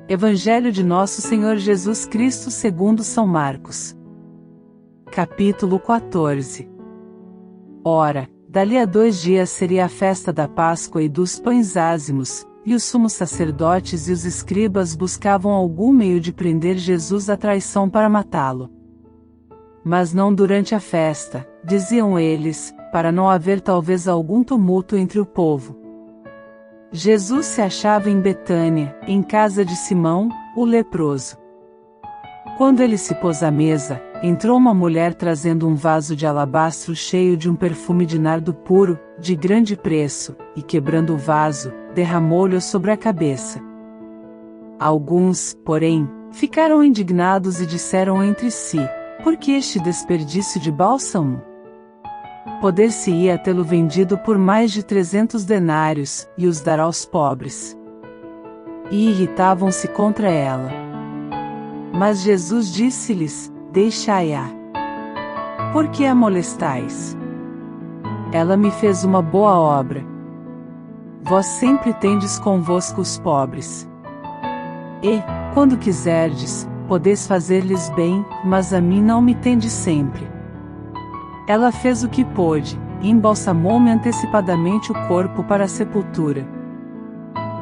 Evangelho de Nosso Senhor Jesus Cristo segundo São Marcos. Capítulo 14. Ora, dali a 2 dias seria a festa da Páscoa e dos pães ázimos, e os sumos sacerdotes e os escribas buscavam algum meio de prender Jesus à traição para matá-lo. Mas não durante a festa, diziam eles, para não haver talvez algum tumulto entre o povo. Jesus se achava em Betânia, em casa de Simão, o leproso. Quando ele se pôs à mesa, entrou uma mulher trazendo um vaso de alabastro cheio de um perfume de nardo puro, de grande preço, e quebrando o vaso, derramou-lhe sobre a cabeça. Alguns, porém, ficaram indignados e disseram entre si: por que este desperdício de bálsamo? Poder-se-ia tê-lo vendido por mais de 300 denários, e os dar aos pobres. E irritavam-se contra ela. Mas Jesus disse-lhes: deixai-a. Por que a molestais? Ela me fez uma boa obra. Vós sempre tendes convosco os pobres. E, quando quiserdes, podeis fazer-lhes bem, mas a mim não me tendes sempre. Ela fez o que pôde, e embalsamou-me antecipadamente o corpo para a sepultura.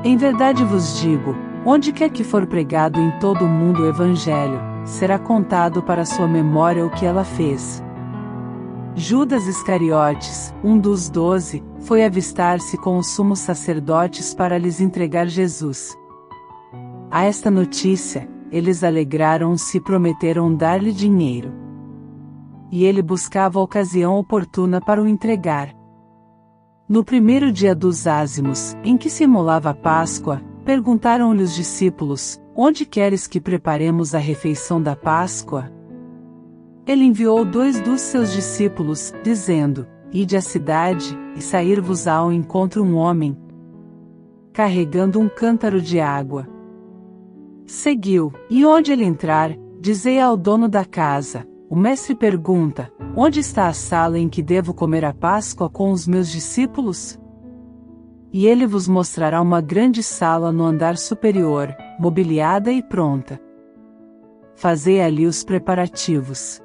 Em verdade vos digo, onde quer que for pregado em todo o mundo o Evangelho, será contado para sua memória o que ela fez. Judas Iscariotes, um dos 12, foi avistar-se com os sumos sacerdotes para lhes entregar Jesus. A esta notícia, eles alegraram-se e prometeram dar-lhe dinheiro. E ele buscava a ocasião oportuna para o entregar. No primeiro dia dos ázimos, em que se imolava a Páscoa, perguntaram-lhe os discípulos: onde queres que preparemos a refeição da Páscoa? Ele enviou 2 dos seus discípulos, dizendo: ide à cidade, e sair-vos-á ao encontro um homem, carregando um cântaro de água. Seguiu, e onde ele entrar, dizei ao dono da casa: o mestre pergunta: onde está a sala em que devo comer a Páscoa com os meus discípulos? E ele vos mostrará uma grande sala no andar superior, mobiliada e pronta. Fazei ali os preparativos.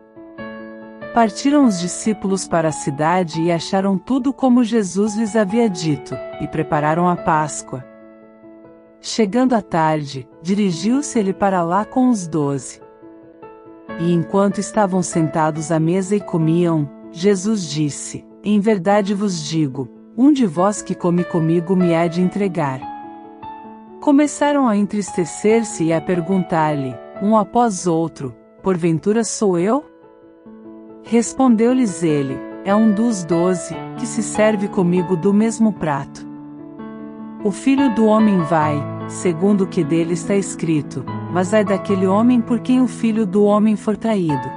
Partiram os discípulos para a cidade e acharam tudo como Jesus lhes havia dito, e prepararam a Páscoa. Chegando à tarde, dirigiu-se ele para lá com os 12. E enquanto estavam sentados à mesa e comiam, Jesus disse: em verdade vos digo, um de vós que come comigo me há de entregar. Começaram a entristecer-se e a perguntar-lhe, um após outro: porventura sou eu? Respondeu-lhes ele: é um dos 12, que se serve comigo do mesmo prato. O Filho do Homem vai, segundo o que dele está escrito, mas ai daquele homem por quem o Filho do Homem for traído.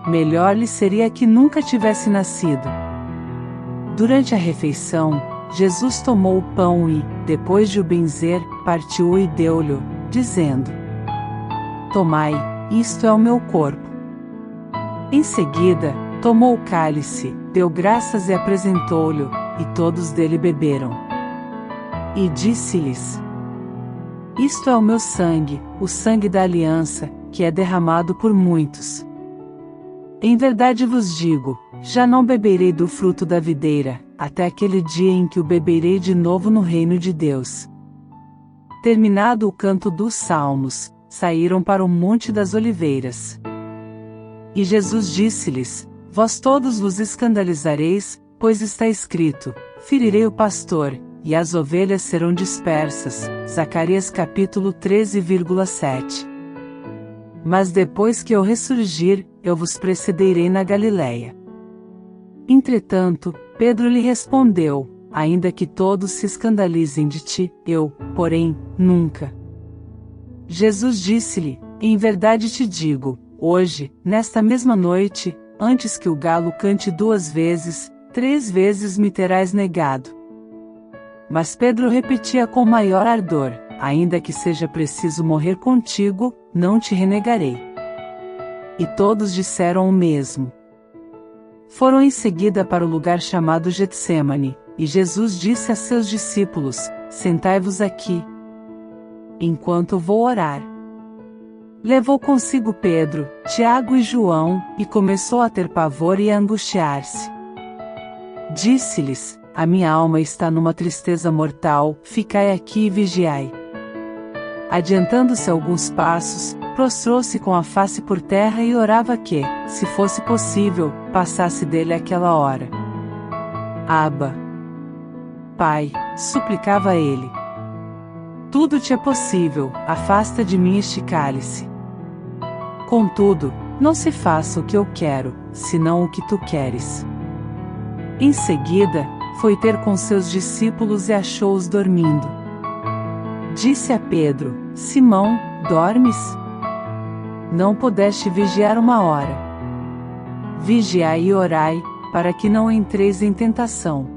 Melhor lhe seria que nunca tivesse nascido. Durante a refeição, Jesus tomou o pão e, depois de o benzer, partiu-o e deu-lhe, dizendo: tomai, isto é o meu corpo. Em seguida, tomou o cálice, deu graças e apresentou-lhe, e todos dele beberam. E disse-lhes: isto é o meu sangue, o sangue da aliança, que é derramado por muitos. Em verdade vos digo, já não beberei do fruto da videira, até aquele dia em que o beberei de novo no reino de Deus. Terminado o canto dos salmos, saíram para o Monte das Oliveiras. E Jesus disse-lhes: vós todos vos escandalizareis, pois está escrito: ferirei o pastor, e as ovelhas serão dispersas. Zacarias capítulo 13,7. Mas depois que eu ressurgir, eu vos precederei na Galiléia. Entretanto, Pedro lhe respondeu: ainda que todos se escandalizem de ti, eu, porém, nunca. Jesus disse-lhe: em verdade te digo, hoje, nesta mesma noite, antes que o galo cante 2 vezes, 3 vezes me terás negado. Mas Pedro repetia com maior ardor: ainda que seja preciso morrer contigo, não te renegarei. E todos disseram o mesmo. Foram em seguida para o lugar chamado Getsêmani, e Jesus disse a seus discípulos: sentai-vos aqui, enquanto vou orar. Levou consigo Pedro, Tiago e João, e começou a ter pavor e a angustiar-se. Disse-lhes: a minha alma está numa tristeza mortal, ficai aqui e vigiai. Adiantando-se alguns passos, prostrou-se com a face por terra e orava que, se fosse possível, passasse dele aquela hora. Abba, Pai, suplicava ele. Tudo te é possível, afasta de mim este cálice. Contudo, não se faça o que eu quero, senão o que tu queres. Em seguida, foi ter com seus discípulos e achou-os dormindo. Disse a Pedro: Simão, dormes? Não pudeste vigiar uma hora? Vigiai e orai, para que não entreis em tentação.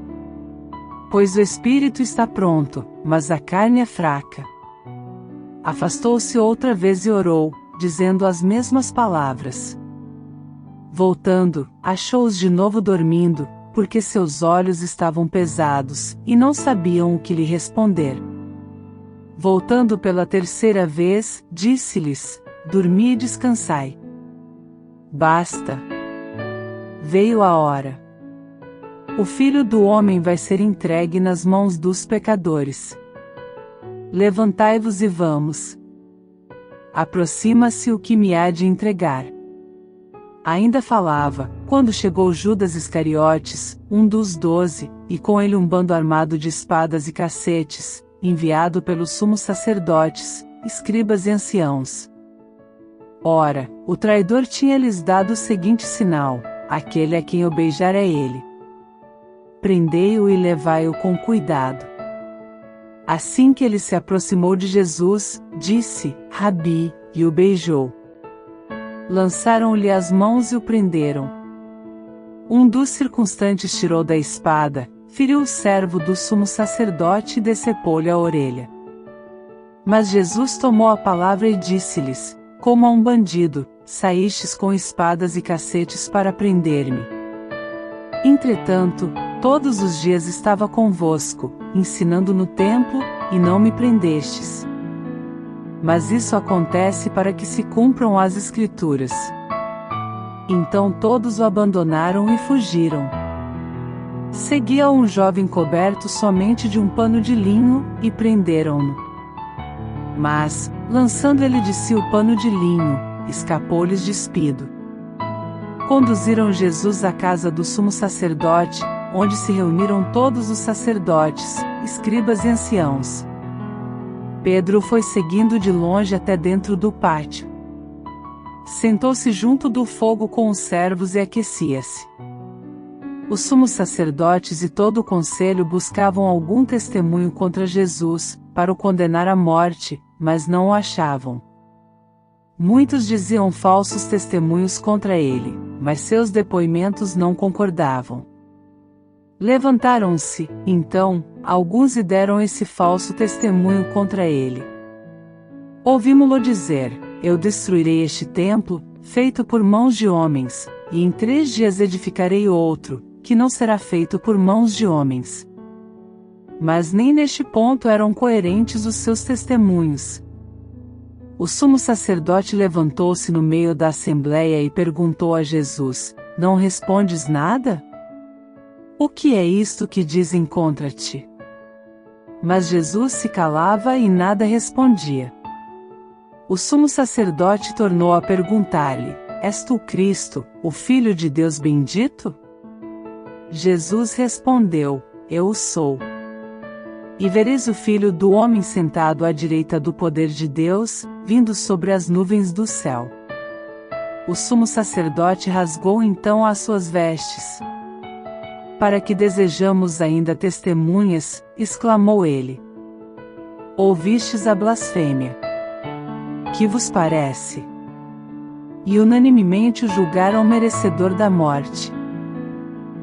Pois o espírito está pronto, mas a carne é fraca. Afastou-se outra vez e orou, dizendo as mesmas palavras. Voltando, achou-os de novo dormindo, porque seus olhos estavam pesados, e não sabiam o que lhe responder. Voltando pela terceira vez, disse-lhes: dormi e descansai. Basta. Veio a hora. O Filho do Homem vai ser entregue nas mãos dos pecadores. Levantai-vos e vamos. Aproxima-se o que me há de entregar. Ainda falava, quando chegou Judas Iscariotes, um dos 12, e com ele um bando armado de espadas e cacetes, enviado pelos sumos sacerdotes, escribas e anciãos. Ora, o traidor tinha-lhes dado o seguinte sinal: aquele a quem eu beijar é ele. Prendei-o e levai-o com cuidado. Assim que ele se aproximou de Jesus, disse: Rabi, e o beijou. Lançaram-lhe as mãos e o prenderam. Um dos circunstantes tirou da espada, feriu o servo do sumo sacerdote e decepou-lhe a orelha. Mas Jesus tomou a palavra e disse-lhes: como a um bandido, saístes com espadas e cacetes para prender-me. Entretanto, todos os dias estava convosco, ensinando no templo, e não me prendestes. Mas isso acontece para que se cumpram as Escrituras. Então todos o abandonaram e fugiram. Seguia um jovem coberto somente de um pano de linho, e prenderam-no. Mas, lançando ele de si o pano de linho, escapou-lhes despido. Conduziram Jesus à casa do sumo sacerdote, onde se reuniram todos os sacerdotes, escribas e anciãos. Pedro foi seguindo de longe até dentro do pátio. Sentou-se junto do fogo com os servos e aquecia-se. Os sumos sacerdotes e todo o conselho buscavam algum testemunho contra Jesus, para o condenar à morte, mas não o achavam. Muitos diziam falsos testemunhos contra ele, mas seus depoimentos não concordavam. Levantaram-se, então, alguns e deram esse falso testemunho contra ele. Ouvimo-lo dizer: eu destruirei este templo, feito por mãos de homens, e em 3 dias edificarei outro, que não será feito por mãos de homens. Mas nem neste ponto eram coerentes os seus testemunhos. O sumo sacerdote levantou-se no meio da assembleia e perguntou a Jesus: não respondes nada? O que é isto que dizem contra ti? Mas Jesus se calava e nada respondia. O sumo sacerdote tornou a perguntar-lhe: és tu Cristo, o Filho de Deus bendito? Jesus respondeu: eu o sou. E vereis o Filho do Homem sentado à direita do poder de Deus, vindo sobre as nuvens do céu. O sumo sacerdote rasgou então as suas vestes. Para que desejamos ainda testemunhas, exclamou ele. Ouvistes a blasfêmia. Que vos parece? E unanimemente o julgaram merecedor da morte.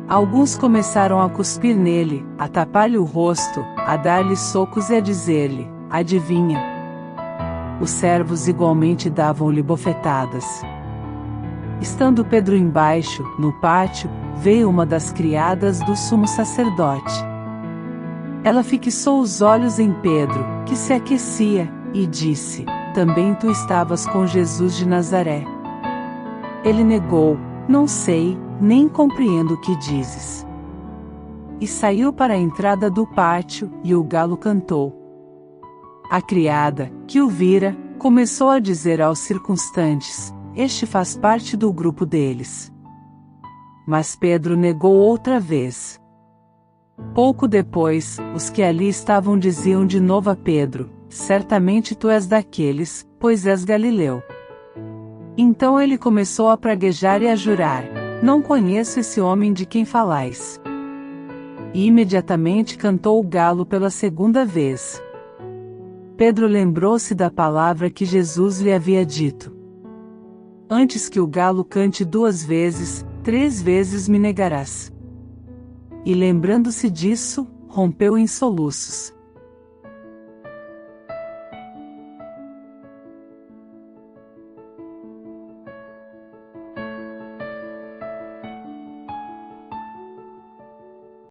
Alguns começaram a cuspir nele, a tapar-lhe o rosto, a dar-lhe socos e a dizer-lhe: adivinha. Os servos igualmente davam-lhe bofetadas. Estando Pedro embaixo, no pátio, veio uma das criadas do sumo sacerdote. Ela fixou os olhos em Pedro, que se aquecia, e disse: também tu estavas com Jesus de Nazaré. Ele negou: não sei, nem compreendo o que dizes. E saiu para a entrada do pátio, e o galo cantou. A criada, que o vira, começou a dizer aos circunstantes: este faz parte do grupo deles. Mas Pedro negou outra vez. Pouco depois, os que ali estavam diziam de novo a Pedro: certamente tu és daqueles, pois és galileu. Então ele começou a praguejar e a jurar: não conheço esse homem de quem falais. E imediatamente cantou o galo pela segunda vez. Pedro lembrou-se da palavra que Jesus lhe havia dito: antes que o galo cante 2 vezes, 3 vezes me negarás. E lembrando-se disso, rompeu em soluços.